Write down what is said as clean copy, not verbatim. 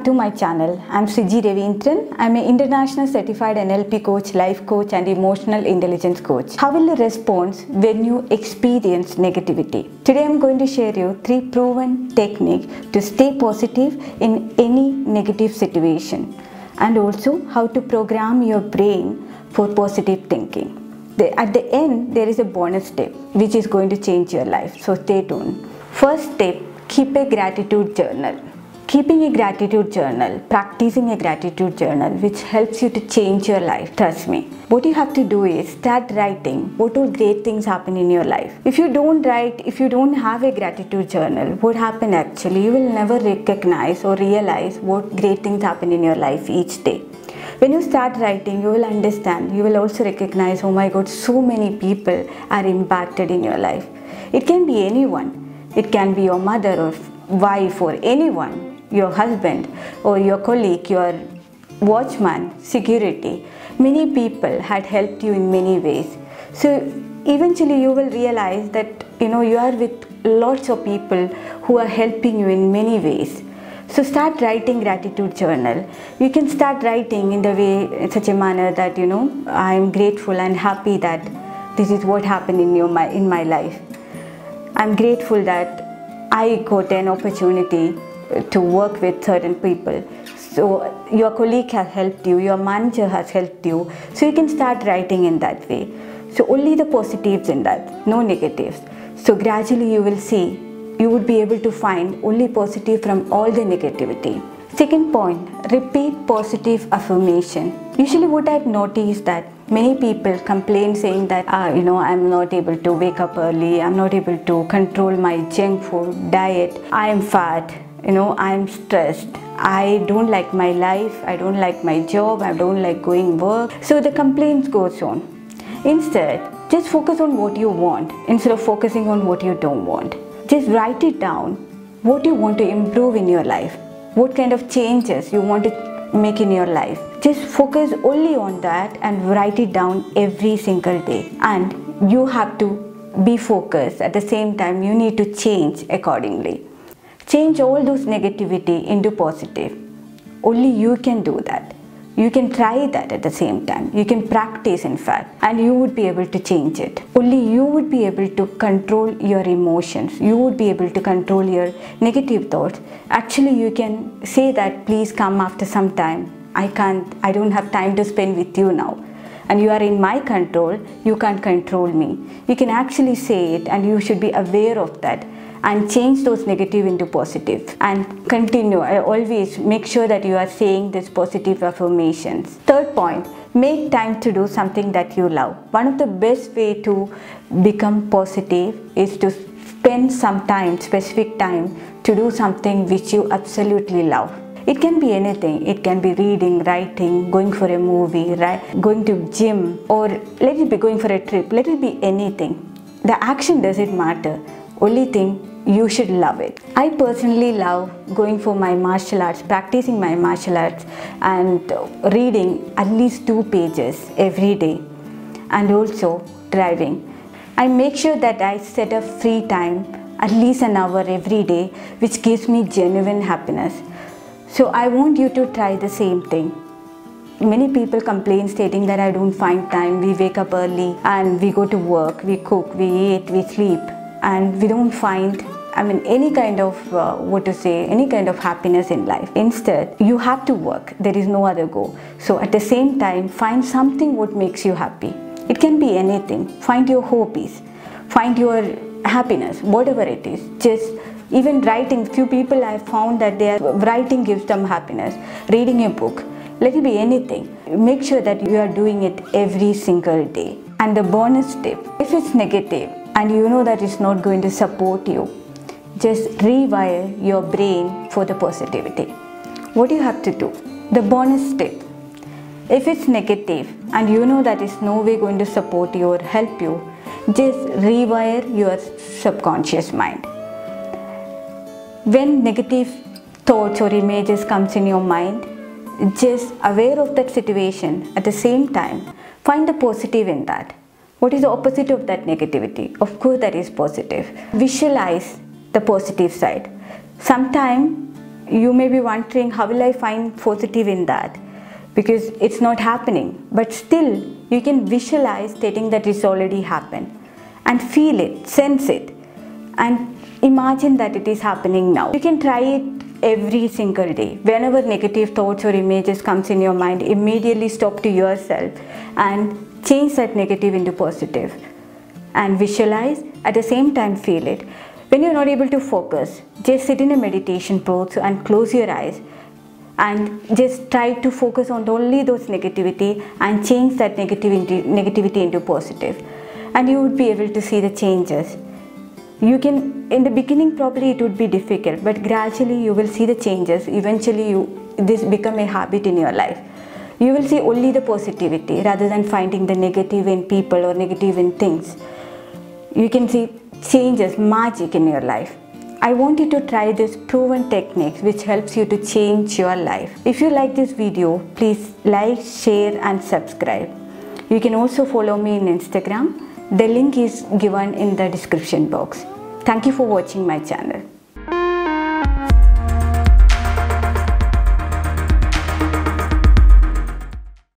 back to my channel. I'm Sriji Ravindran. I'm an international certified NLP coach, life coach and emotional intelligence coach. How will you respond when you experience negativity? Today I'm going to share you 3 proven techniques to stay positive in any negative situation, and also how to program your brain for positive thinking. At the end, there is a bonus step which is going to change your life. So stay tuned. First step, keep a gratitude journal. Keeping a gratitude journal, practicing a gratitude journal, which helps you to change your life. Trust me. What you have to do is start writing what all great things happen in your life. If you don't write, if you don't have a gratitude journal, what happened actually? You will never recognize or realize what great things happen in your life each day. When you start writing, you will understand, you will also recognize, oh my God, so many people are impacted in your life. It can be anyone. It can be your mother or wife or anyone, your husband or your colleague, your watchman, security. Many people had helped you in many ways. So eventually you will realize that you are with lots of people who are helping you in many ways. So start writing gratitude journal. You can start writing in the way, in such a manner that I am grateful and happy that this is what happened in my life. I'm grateful that I got an opportunity to work with certain people. So your colleague has helped you, your manager has helped you. So you can start writing in that way. So only the positives in that, no negatives. So gradually you will see, you would be able to find only positive from all the negativity. Second point, repeat positive affirmation. Usually what I've noticed that many people complain saying that, I'm not able to wake up early, I'm not able to control my junk food diet, I am fat, I'm stressed, I don't like my life, I don't like my job, I don't like going work. So the complaints goes on. Instead, just focus on what you want instead of focusing on what you don't want. Just write it down, what you want to improve in your life, what kind of changes you want to make in your life. Just focus only on that and write it down every single day. And you have to be focused. At the same time, you need to change accordingly. Change all those negativity into positive. Only you can do that. You can try that at the same time. You can practice, in fact, and you would be able to change it. Only you would be able to control your emotions. You would be able to control your negative thoughts. Actually, you can say that, please come after some time. I don't have time to spend with you now. And you are in my control, you can't control me. You can actually say it, and you should be aware of that and change those negative into positive and continue. I always make sure that you are saying these positive affirmations. Third point, make time to do something that you love. One of the best way to become positive is to spend some time, specific time, to do something which you absolutely love. It can be anything. It can be reading, writing, going for a movie, going to gym, or let it be going for a trip. Let it be anything. The action doesn't matter. Only thing, you should love it. I personally love going for my martial arts, practicing my martial arts and reading at least 2 pages every day, and also driving. I make sure that I set a free time, at least an hour every day, which gives me genuine happiness. So I want you to try the same thing. Many people complain stating that I don't find time. We wake up early and we go to work, we cook, we eat, we sleep, and we don't find any kind of any kind of happiness in life. Instead, you have to work. There is no other go. So at the same time, find something what makes you happy. It can be anything. Find your hobbies. Find your happiness, whatever it is. Just even writing. Few people I found that writing gives them happiness. Reading a book. Let it be anything. Make sure that you are doing it every single day. And the bonus tip, if it's negative and you know that it's not going to support you, just rewire your brain for the positivity. What do you have to do? The bonus tip, if it's negative and you know that it's no way going to support you or help you, just rewire your subconscious mind. When negative thoughts or images comes in your mind, just aware of that situation. At the same time, find the positive in that. What is the opposite of that negativity? Of course, that is positive. Visualize the positive side. Sometimes you may be wondering, how will I find positive in that? Because it's not happening. But still, you can visualize stating that it's already happened, and feel it, sense it, and imagine that it is happening now. You can try it every single day. Whenever negative thoughts or images comes in your mind, immediately stop to yourself and change that negative into positive, and visualize, at the same time feel it. When you're not able to focus, just sit in a meditation pose and close your eyes and just try to focus on only those negativity and change that negativity into positive, and you would be able to see the changes. You can, in the beginning probably it would be difficult, but gradually you will see the changes. Eventually this become a habit in your life. You will see only the positivity rather than finding the negative in people or negative in things. You can see changes, magic in your life. I want you to try this proven techniques which helps you to change your life. If you like this video, please like, share and subscribe. You can also follow me in Instagram. The link is given in the description box. Thank you for watching my channel.